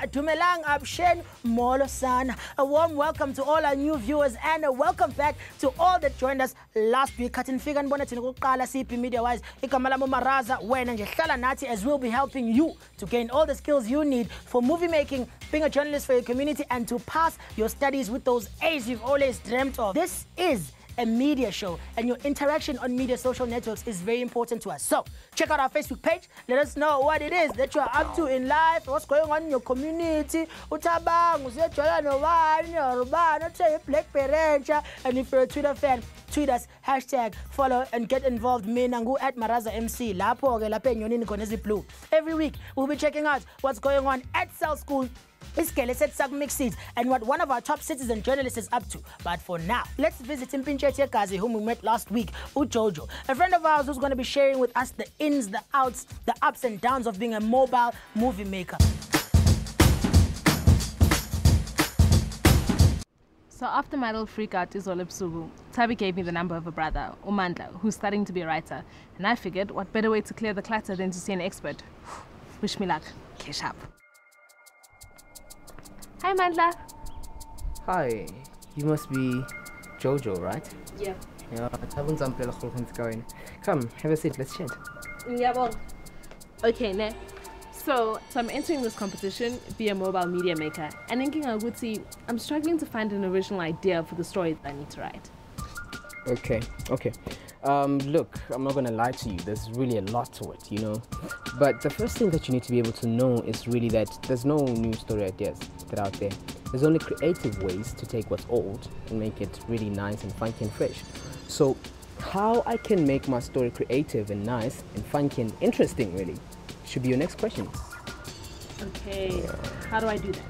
Dumelang Abshen Molosana. A warm welcome to all our new viewers and a welcome back to all that joined us last week. Katin Figan Bonatin Kala CP Media Wise, Ikamala Maraza, when and Jeshala Nati, as we'll be helping you to gain all the skills you need for movie making, being a journalist for your community, and to pass your studies with those A's you've always dreamt of. This is a media show, and your interaction on media social networks is very important to us. So check out our Facebook page. Let us know what it is that you are up to in life, what's going on in your community. And if you're a Twitter fan, tweet us, hashtag, follow, and get involved. Menangu at Maraza MC. Blue. Every week, we'll be checking out what's going on at Cell School, and what one of our top citizen journalists is up to. But for now, let's visit Mpinche Kazi, whom we met last week, Ujojo, a friend of ours who's going to be sharing with us the ins, the outs, the ups and downs of being a mobile movie maker. So after my little freak out Izolo Busuku, Tabi gave me the number of a brother, Umandla, who's studying to be a writer. And I figured, what better way to clear the clutter than to see an expert? Wish me luck. Cash up. Hi, Mandla. Hi, you must be Jojo, right? Yeah. Yeah, going. Come, have a seat, let's chat. Yeah, well. Okay, ne. So I'm entering this competition, be a mobile media maker, and thinking I would see, I'm struggling to find an original idea for the story that I need to write. Okay. Look, I'm not gonna lie to you, there's really a lot to it, you know. But the first thing that you need to be able to know is really that there's no new story ideas that are out there. There's only creative ways to take what's old and make it really nice and funky and fresh. So how I can make my story creative and nice and funky and interesting really should be your next question. Okay, how do I do that?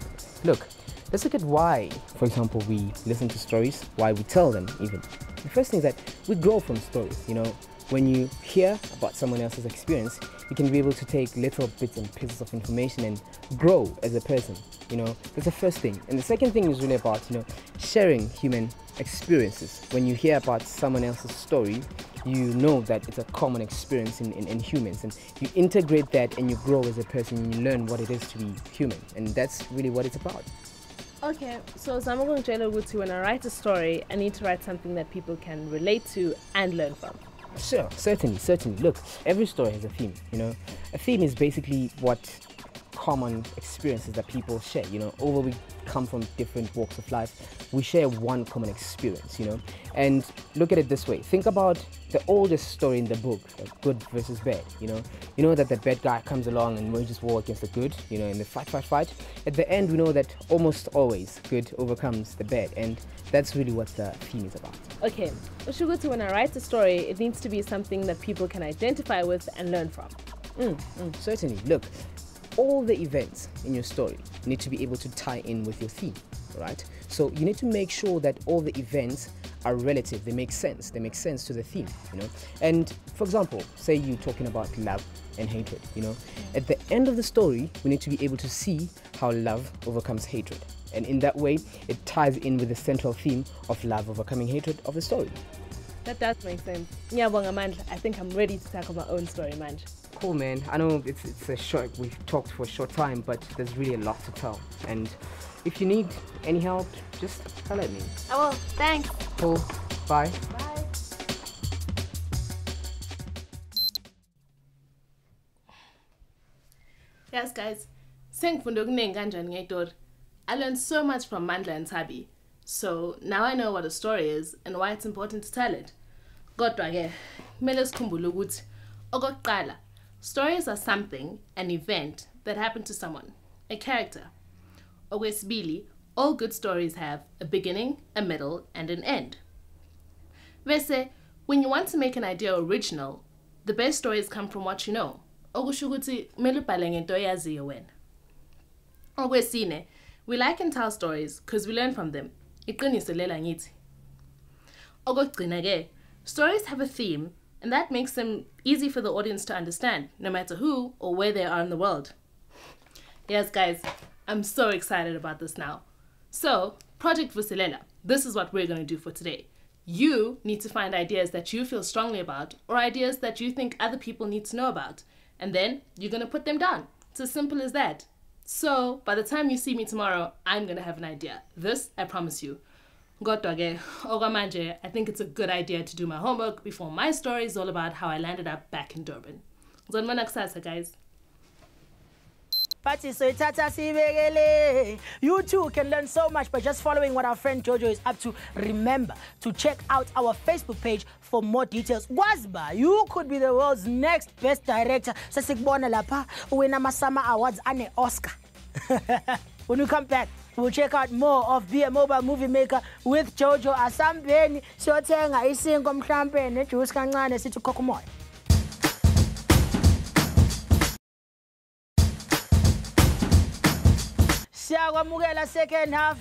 Look, let's look at why, for example, we listen to stories, why we tell them even. The first thing is that we grow from stories, you know. When you hear about someone else's experience, you can be able to take little bits and pieces of information and grow as a person, you know. That's the first thing. And the second thing is really about, you know, sharing human experiences. When you hear about someone else's story, you know that it's a common experience in humans, and you integrate that and you grow as a person and you learn what it is to be human, and that's really what it's about. Okay, so Zamagung Jelo Wuti, when I write a story, I need to write something that people can relate to and learn from. Sure, certainly. Look, every story has a theme, you know. A theme is basically what common experiences that people share, you know. Although we come from different walks of life, we share one common experience, you know. And look at it this way. Think about the oldest story in the book, like good versus bad, you know. You know that the bad guy comes along and wages war against the good, you know, in the fight. At the end, we know that almost always good overcomes the bad, and that's really what the theme is about. Okay, Ushugutu, when I write a story, it needs to be something that people can identify with and learn from. Certainly. Look, all the events in your story need to be able to tie in with your theme, right? So you need to make sure that all the events are relative, they make sense to the theme, you know. And for example, say you're talking about love and hatred, you know. At the end of the story, we need to be able to see how love overcomes hatred. And in that way, it ties in with the central theme of love overcoming hatred of the story. That does make sense. Nyabonga Mandla, I think I'm ready to tackle my own story, Mandla. Cool, man. I know it's a short, we've talked for a short time, but there's really a lot to tell. And if you need any help, just tell at me. I will. Thanks. Cool. Bye. Bye. Yes, guys. I learned so much from Mandla and Tabi. So now I know what a story is and why it's important to tell it. Kodwa-ke, kumele sikhumbule ukuthi okokuqala, stories are something, an event that happened to someone, a character. Okwesibili, all good stories have a beginning, a middle, and an end. Bese, when you want to make an idea original, the best stories come from what you know. Okusho ukuthi kumele ubhale ngento oyaziyo wena. Okwesine, we like and tell stories because we learn from them. Iqiniso lela ngithi. Okugcina-ke, stories have a theme, and that makes them easy for the audience to understand, no matter who or where they are in the world. Yes, guys, I'm so excited about this now. So, Project Vusilela, this is what we're going to do for today. You need to find ideas that you feel strongly about, or ideas that you think other people need to know about, and then you're going to put them down. It's as simple as that. So by the time you see me tomorrow, I'm gonna have an idea. This, I promise you. Kodwa ke, okwamanje, I think it's a good idea to do my homework before my story is all about how I landed up back in Durban. Ngizonibona kusasa, guys. But you too can learn so much by just following what our friend Jojo is up to. Remember to check out our Facebook page for more details. Wazba, you could be the world's next best director. Sasikbona lapa, win a Masama Awards and an Oscar. When we come back, we'll check out more of Be a Mobile Movie Maker with Jojo Asambeni. Sotenga isingo mhlambe nejuice kancane sithi kokumoya. Siyakwamukela second half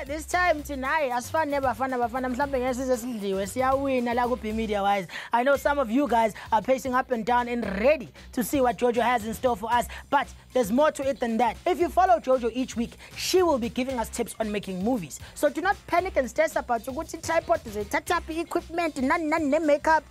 this time tonight asifane bafana mhlambe ngesize sidliwe siyawina la ku B Media Wise. I know some of you guys are pacing up and down and ready to see what Jojo has in store for us, but there's more to it than that. If you follow Jojo each week, she will be giving us tips on making movies. So do not panic and stress about ukuthi tripod zethatha equipment nani makeup.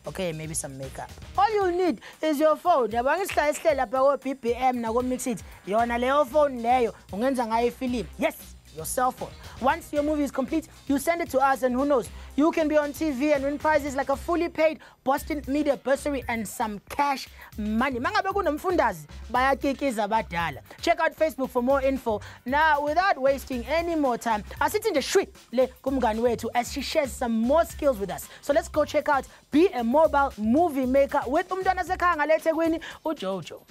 Okay, maybe some makeup. All you'll need is your phone. Yabanga isihlela lapha ko BBM na ko Mixit. Yona leyo phone leyo ungenza ngayo ifilm. Yes, your cell phone. Once your movie is complete, you send it to us and who knows, you can be on TV and win prizes like a fully paid Boston Media bursary and some cash money. Mangabe kunomfundazi bayakikiza badala. Check out Facebook for more info. Now, without wasting any more time, asithi nje shwi le kumngani wethu as she shares some more skills with us. So let's go check out Be a Mobile Movie Maker with umntwana sekhaya ngale eThekwini uJojo.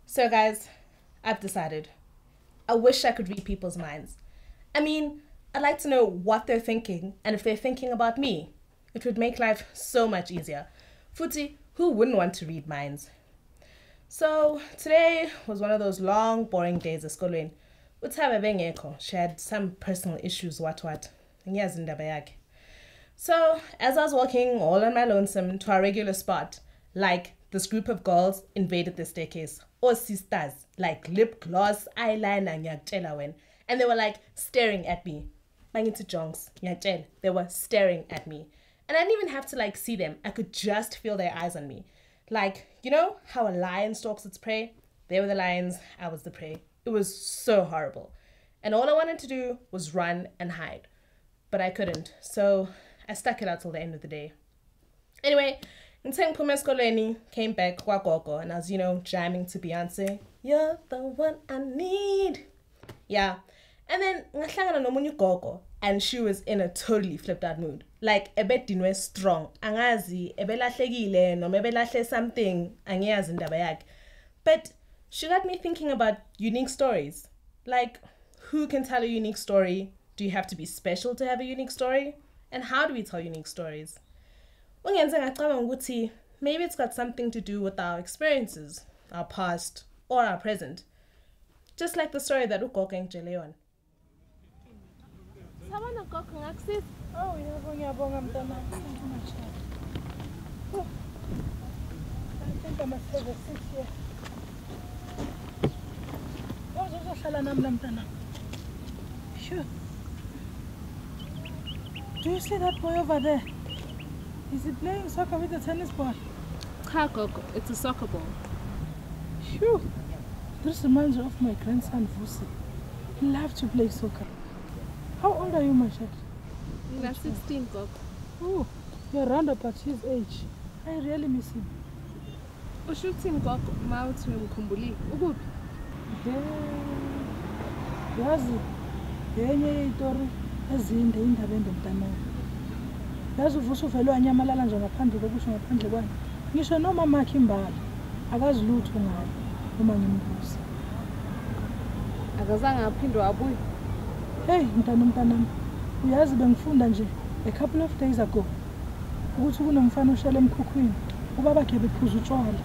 So guys, I've decided. I wish I could read people's minds. I mean, I'd like to know what they're thinking and if they're thinking about me. It would make life so much easier. Futhi, who wouldn't want to read minds? So today was one of those long, boring days at school. She had some personal issues, what. So as I was walking all on my lonesome to our regular spot, like this group of girls invaded the staircase. Or sisters, like lip gloss, eyeliner, and they were like staring at me. They were staring at me. And I didn't even have to like see them. I could just feel their eyes on me. Like, you know how a lion stalks its prey? They were the lions, I was the prey. It was so horrible. And all I wanted to do was run and hide. But I couldn't. So I stuck it out till the end of the day. Anyway, came back kwagogo and I was, jamming to Beyonce. You're the one I need. Yeah. And then ngahlangana nomunye gogo and she was in a totally flipped out mood. Like ebedinwe strong. Angazi ebelahlekile noma ebelahle something angiyazi indaba yakhe. But she got me thinking about unique stories. Like, who can tell a unique story? Do you have to be special to have a unique story? And how do we tell unique stories? Maybe it's got something to do with our experiences, our past, or our present. Just like the story that ugogo ngitshele yona. Oh, ngiyabonga mntwana. I think I must have a seat here. Sure. Do you see that boy over there? Is he playing soccer with a tennis ball? Gogo, it's a soccer ball. Phew. This reminds me of my grandson, Vusi. He loved to play soccer. How old are you, Mashat? I'm 16, Gogo. Oh, you're round about his age. I really miss him. Ushooting Gogo, mawuthi umkhumbuli. Ukuphi? Yazi, yenye itori ezinde indaba endomntanayo. Yazi uvusa uvele wanyamalala nje ngaphandle kokusho ngaphandle kwani. Ngisho noma makhe imbali akazi lutho ngayo uma ngimbuza. Akazange aphindwe abuye. Hey mntanami, uyazi bengifunda nje a couple of days ago ukuthi kunomfana oshela emkhukhwini. Ubaba ke bephuza utshwala,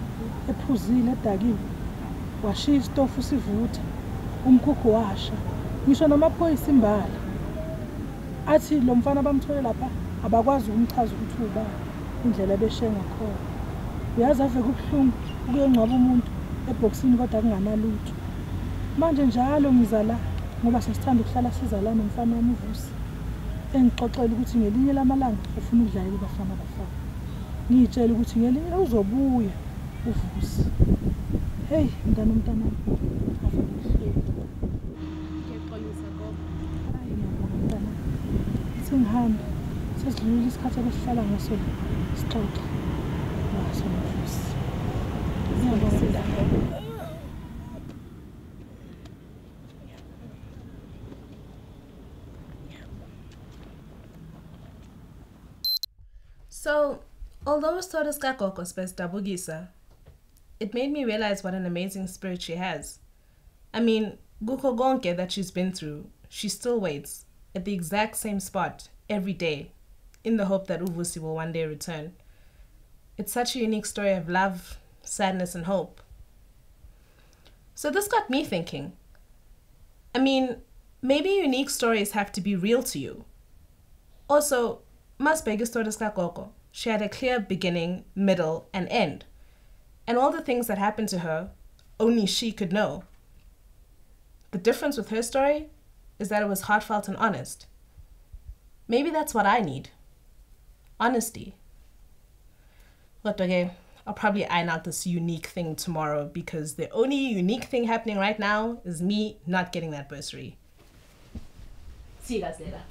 ephuzile edakile. Washiya istofu sivutha. Umkhukhu washa. Ngisho namaphoyisa imbali. Athi lo mfana bamthole lapha abakwazi ukumchaza ukuthi ubani indlela ebeshenga khona. Uyazi ave kubuhlungu ukuyengcwaba umuntu eboxini kodwa kunganalutho. Manje njalo ngizala ngoba sesithanda ukuhlala sizalana nomfana wami uVusi. Engixoxela ukuthi ngelinye lamalanga ufuna ukudlala kubafana bafana. ngiyitshela ukuthi ngelinye uzobuya uvusi. Hey mntanami Ngiyaxolisa gogo. hayi ngiyabonga mntanami sengihamba sesidlulile isikhathi esihlala ngaso sixoxa ngaso uvusi. Ngiyabonga mntanami. So, although stories kagogo spesdabukisa, it made me realize what an amazing spirit she has. I mean, kukho konke that she's been through, she still waits at the exact same spot every day in the hope that Uvusi will one day return. It's such a unique story of love, sadness, and hope. So this got me thinking. I mean, maybe unique stories have to be real to you. Also, Mas Bega stories kagogo, she had a clear beginning, middle, and end. And all the things that happened to her, only she could know. The difference with her story is that it was heartfelt and honest. Maybe that's what I need. Honesty. But okay, I'll probably iron out this unique thing tomorrow because the only unique thing happening right now is me not getting that bursary. See you guys later.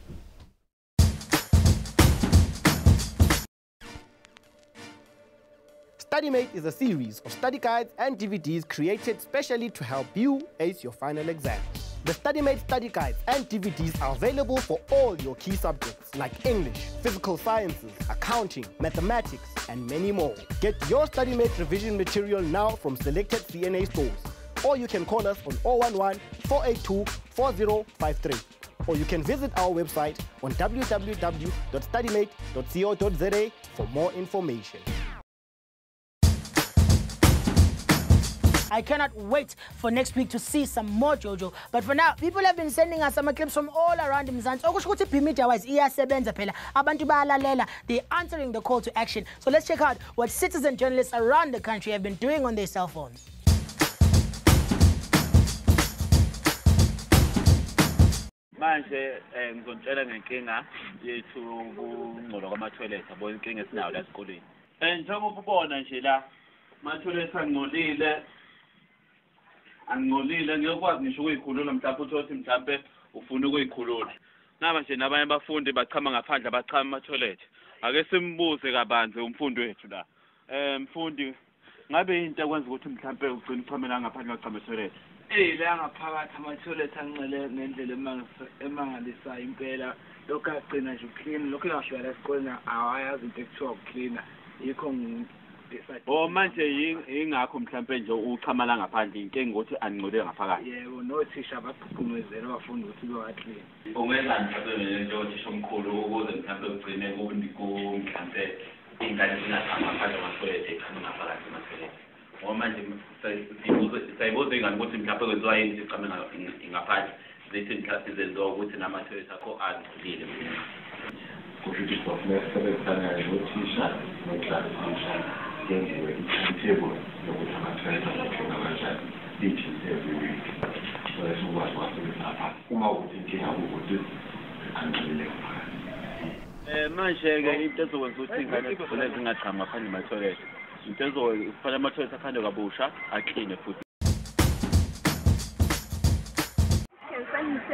StudyMate is a series of study guides and DVDs created specially to help you ace your final exam. The StudyMate study guides and DVDs are available for all your key subjects like English, physical sciences, accounting, mathematics, and many more. Get your StudyMate revision material now from selected CNA stores, or you can call us on 011-482-4053. Or you can visit our website on www.studymate.co.za for more information. I cannot wait for next week to see some more JoJo. But for now, people have been sending us some clips from all around Mzansi. Okusho ukuthi P-Media wise iyasebenza phela. Abantu bayalalela. They're answering the call to action. So let's check out what citizen journalists around the country have been doing on their cell phones. Manje ngizontshela ngenkinga yethu ukungcola kwama-toilet yabo inkinga esinayo la esikoleni. Njengoba ubona nje la ama-toilet angcolile ngiyokwazi ngisho ukuyikhulula mhlawumbe uthi mhlawumbe ufuna ukuyikhulula. Ngaba nje nabanye abafundi bachama ngaphandle bachama ama-toilet. Ake simbuze kabanzi umfundi wethu la. Mfundi ngabe into ekwenza ukuthi mhlawumbe ugcine uchamela ngaphandle ngachama e-toilet. La ngaphakathi ama-toilet angcele ngendlela emangalisayo impela lokho agcina nje uclean lokho ngasho la esikoleni awayazi into ekuthiwa ucleaner yikho manje yingakho mhlawumbe nje uchamela ngaphandle inkinga ukuthi angcolile ngaphakathi. Yebo nothisha abaphuphumezela abafundi ukuthi bewaclean. Ungenza mhlawumbe njengothisha omkhulu ukuze mhlawumbe ugcine mhlawumbe ingane zingachama ngaphandle kwama-toilet echama ngaphakathi ema-toilet. Manje sayibuza ingane ukuthi mhlawumbe kwenziwa yini sichame ngaphandle zithi mhlawumbe zenziwa ukuthi nama-toilet akho angcolile. Kusho ukuthi kufanele sisebenzisane nothisha noklassisha yenziwe i-timetable yokuthi ama-toilet azokhenga kanjani each and every week. So esikwazi ukwasebenzisa ngaphandle uma ukuthi inkinga ukuthi angcolile ngaphakathi. Manje-ke into ezokwenza ukuthi ingane zigcine zingachami ngaphandle ema-toilet. Into ezokufana ama-toilet akhandwe kabusha akline futhi.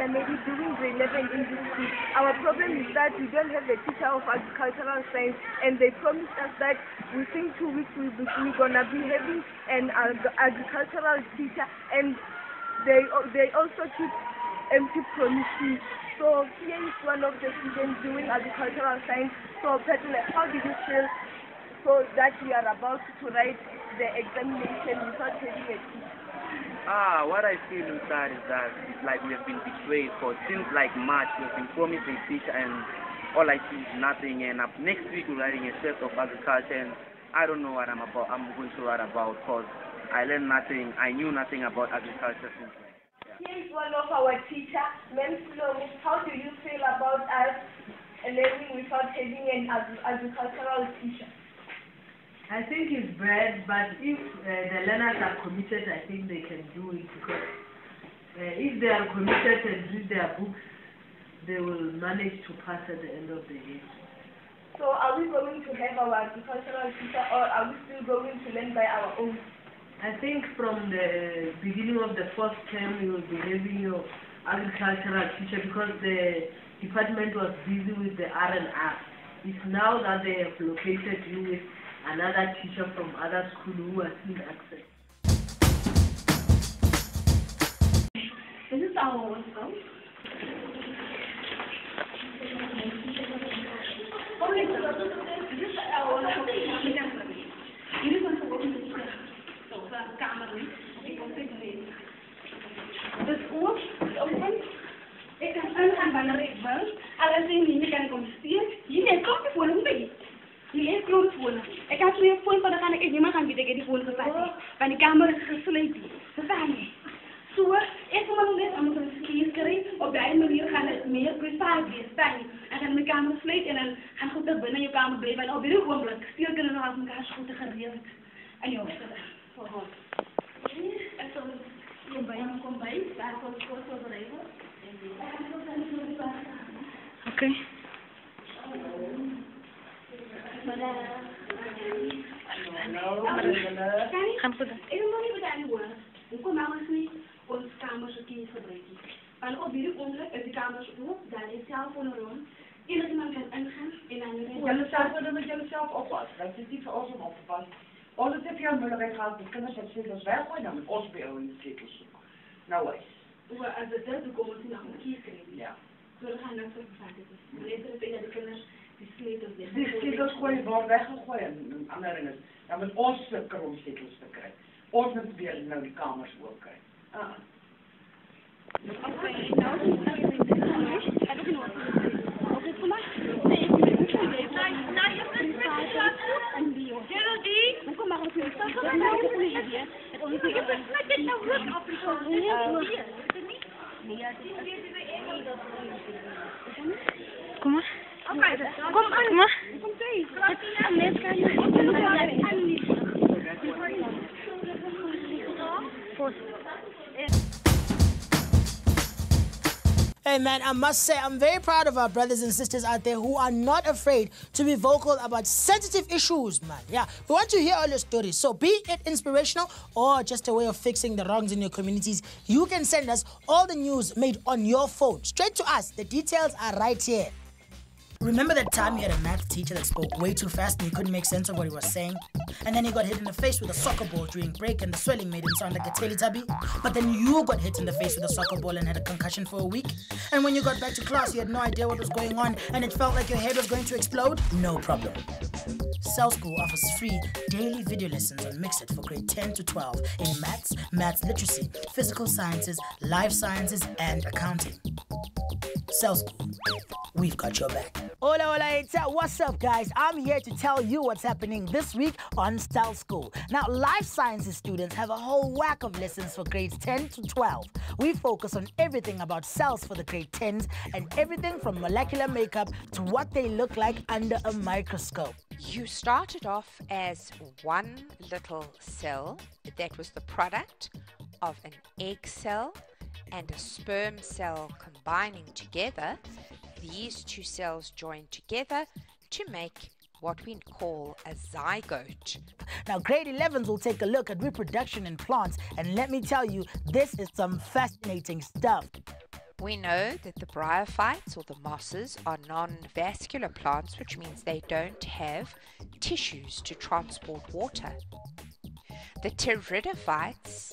Maybe during grade 11 English school, our problem is that we don't have a teacher of agricultural science, and they promised us that within 2 weeks we're gonna be having an agricultural teacher, and they also keep empty promises. So here is one of the students doing agricultural science. So Petrol, how did you feel so that we are about to write the examination without having a teacher? What I feel inside is that it's like we have been betrayed for since like March. We have been promised a teacher and all I see is nothing. And next week we're writing a test of agriculture and I don't know what I'm going to write about because I learned nothing. I knew nothing about agriculture since then. Here is one of our teachers, Ma'am Sloan. How do you feel about us learning without having an agricultural teacher? I think it's bad, but if the learners are committed, I think they can do it because if they are committed and read their books, they will manage to pass at the end of the year. So are we going to have our agricultural teacher, or are we still going to learn by our own? I think from the beginning of the first term, you will be having your agricultural teacher because the department was busy with the R&R. It's now that they have located you with another teacher from other school who has seen access. This is our own school. Dus ook, ik kan aangaan wanneer ik wil. Alles in die kan communiceren. Je neemt kopje voor een beetje. Je leest groot voor. Ik had twee voor, dan kan ik niet meer gaan bieden. Ik heb die voor gezet. Want die kamer is gesloten. Verstaan je? Zo, ik moet net aan mijn skiën krijgen. Op die manier gaan het meer prestatie verstaan je. En dan mijn kamer sluiten en dan gaan goed er binnen je kamer blijven. En op weer gewoon blijven. Stil kunnen we als elkaar goed geregeld. En je hoofd. Voor God. En zo. Kom bij, daar komt het voor de regel. Oké. Gaan goed. Ik wil niet bedanken worden. Ik kom namens niet onze kamers een keer gebruiken. Maar op die onderwerp is de kamers op, daar is zelf onder rond. Iedereen kan ingaan en dan jullie zelf oppassen. Dat is niet voor ons om op te passen. Als het even moeilijk gaat, de kinderen het zeker weggooien, dan moet ons bij jou in de zetel zoeken. Nou eens. Als de derde komen ze nog een kies krijgen. Ja. We gaan dat terug vaker doen. Wanneer er tegen de kinderen die sleutels liggen. Die sleutels gooien worden weggegooid en andere dingen. Dan moet ons stukken om sleutels te krijgen. Ons moet weer nou die kamers ook krijgen. Oké, nou, heb ik nog oké, kom maar. Nee, Geraldine, hoe kom maar op je? Kom maar. Kom maar. Kom mee. Hey man, I must say I'm very proud of our brothers and sisters out there who are not afraid to be vocal about sensitive issues, man. Yeah, we want to hear all your stories. So be it inspirational or just a way of fixing the wrongs in your communities, you can send us all the news made on your phone straight to us. The details are right here. Remember that time you had a math teacher that spoke way too fast and you couldn't make sense of what he was saying? And then he got hit in the face with a soccer ball during break and the swelling made him sound like a Teletubby? But then you got hit in the face with a soccer ball and had a concussion for a week? And when you got back to class, you had no idea what was going on and it felt like your head was going to explode? No problem. Cell School offers free daily video lessons on Mixit for grade 10 to 12 in maths, maths literacy, physical sciences, life sciences, and accounting. Cell School, we've got your back. Hola, hola, what's up, guys? I'm here to tell you what's happening this week on Cell School. Now, life sciences students have a whole whack of lessons for grades 10 to 12. We focus on everything about cells for the grade 10s and everything from molecular makeup to what they look like under a microscope. You started off as one little cell that was the product of an egg cell and a sperm cell combining together. These two cells join together to make what we call a zygote. Now, grade 11s will take a look at reproduction in plants, and let me tell you, this is some fascinating stuff. We know that the bryophytes, or the mosses, are non-vascular plants, which means they don't have tissues to transport water. The pteridophytes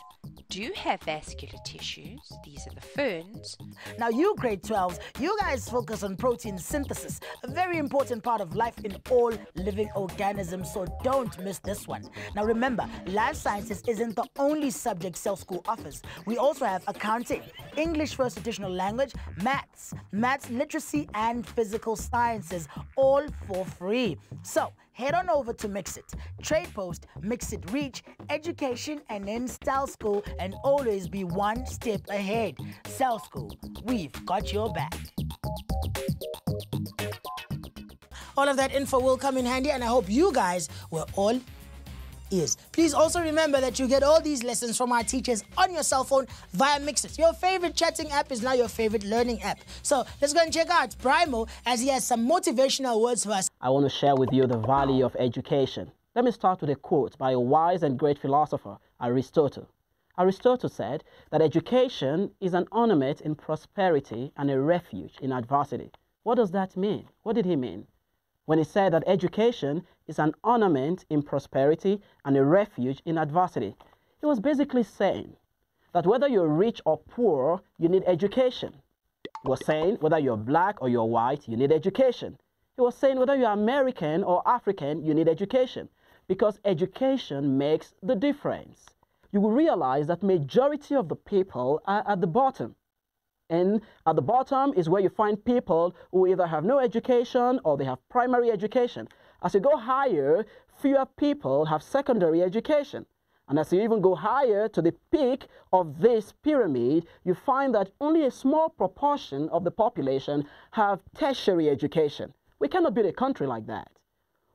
do have vascular tissues. These are the ferns. Now, you grade 12s, you guys focus on protein synthesis, a very important part of life in all living organisms, so don't miss this one. Now, remember, life sciences isn't the only subject Cell School offers. We also have accounting, English first additional language, maths literacy, and physical sciences, all for free. So, head on over to Mixit, Trade Post, Mixit Reach, Education, and then Cell School, and always be one step ahead. Cell School, we've got your back. All of that info will come in handy, and I hope you guys were all ears. Please also remember that you get all these lessons from our teachers on your cell phone via Mixit. Your favorite chatting app is now your favorite learning app. So let's go and check out Brimo as he has some motivational words for us. I want to share with you the value of education. Let me start with a quote by a wise and great philosopher, Aristotle. Aristotle said that education is an ornament in prosperity and a refuge in adversity. What does that mean? What did he mean when he said that education is an ornament in prosperity and a refuge in adversity? He was basically saying that whether you're rich or poor, you need education. He was saying whether you're black or you're white, you need education. He was saying whether you're American or African, you need education, because education makes the difference. You will realize that majority of the people are at the bottom. And at the bottom is where you find people who either have no education or they have primary education. As you go higher, fewer people have secondary education. And as you even go higher to the peak of this pyramid, you find that only a small proportion of the population have tertiary education. We cannot build a country like that.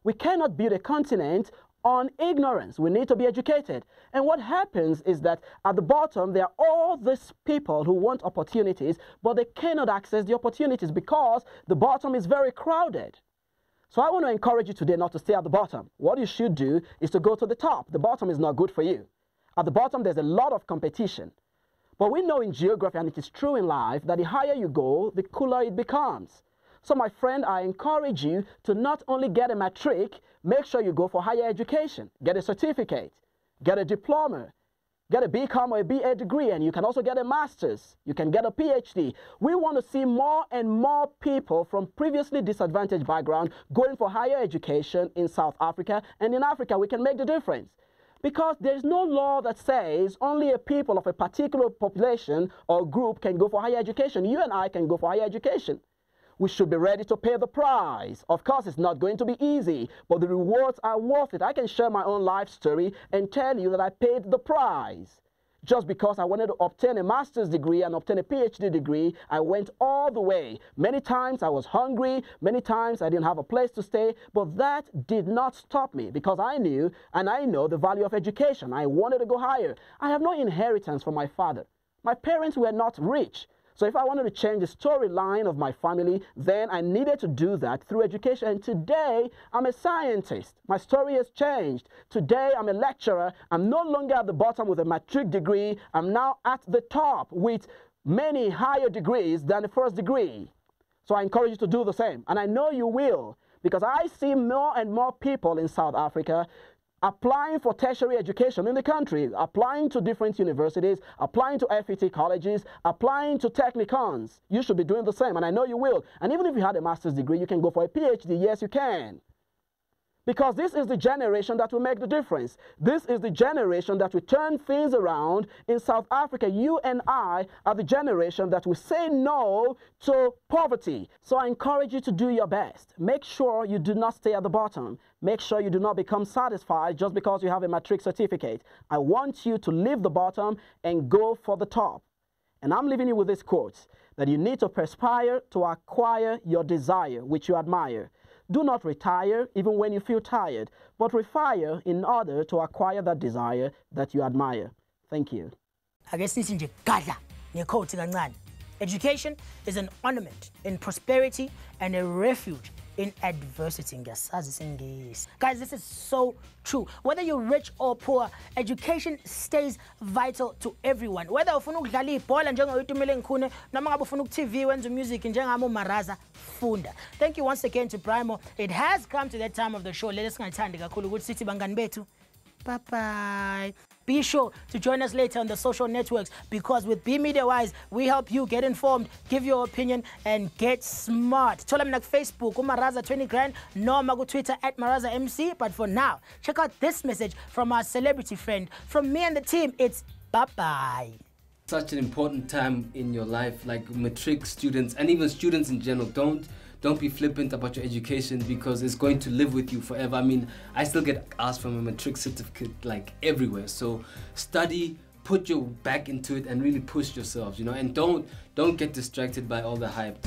We cannot build a continent on ignorance. We need to be educated. And what happens is that at the bottom, there are all these people who want opportunities, but they cannot access the opportunities because the bottom is very crowded. So I want to encourage you today not to stay at the bottom. What you should do is to go to the top. The bottom is not good for you. At the bottom, there's a lot of competition. But we know in geography, and it is true in life, that the higher you go, the cooler it becomes. So my friend, I encourage you to not only get a matric, make sure you go for higher education. Get a certificate, get a diploma, get a BCom or a BA degree, and you can also get a master's. You can get a PhD. We want to see more and more people from previously disadvantaged backgrounds going for higher education in South Africa, and in Africa we can make the difference. Because there is no law that says only a people of a particular population or group can go for higher education. You and I can go for higher education. We should be ready to pay the price. Of course, it's not going to be easy, but the rewards are worth it. I can share my own life story and tell you that I paid the price. Just because I wanted to obtain a master's degree and obtain a PhD degree, I went all the way. Many times I was hungry, many times I didn't have a place to stay, but that did not stop me because I knew and I know the value of education. I wanted to go higher. I have no inheritance from my father. My parents were not rich. So if I wanted to change the storyline of my family, then I needed to do that through education. And today, I'm a scientist. My story has changed. Today, I'm a lecturer. I'm no longer at the bottom with a matric degree. I'm now at the top with many higher degrees than the first degree. So I encourage you to do the same. And I know you will, because I see more and more people in South Africa applying for tertiary education in the country, applying to different universities, applying to FET colleges, applying to technicons. You should be doing the same, and I know you will. And even if you had a master's degree, you can go for a PhD. Yes, you can. Because this is the generation that will make the difference. This is the generation that will turn things around in South Africa. You and I are the generation that will say no to poverty. So I encourage you to do your best. Make sure you do not stay at the bottom. Make sure you do not become satisfied just because you have a matric certificate. I want you to leave the bottom and go for the top. And I'm leaving you with this quote, that you need to perspire to acquire your desire, which you admire. Do not retire even when you feel tired, but refire in order to acquire that desire that you admire. Thank you. Education is an ornament in prosperity and a refuge in adversity. Guys, this is so true. Whether you're rich or poor, education stays vital to everyone. Whether ufuna ukudlala ibhola njengoyitumele Nkhune noma ngabe ufuna uku-TV wenza music njengami uMaraza, funda. Thank you once again to Brimo. It has come to that time of the show. Let us singathandi kakhulu ukuthi sithi bangani bethu. Bye-bye. Be sure to join us later on the social networks, because with Be Media Wise, we help you get informed, give your opinion, and get smart. Thola mina Facebook, uMaraza 20 grand, noma ku Twitter @MarazaMC. But for now, check out this message from our celebrity friend. From me and the team, it's bye-bye. Such an important time in your life, like matric students and even students in general. Don't be flippant about your education, because it's going to live with you forever. I mean, I still get asked for my matric certificate like everywhere. So study, put your back into it, and really push yourselves, you know, and don't get distracted by all the hype.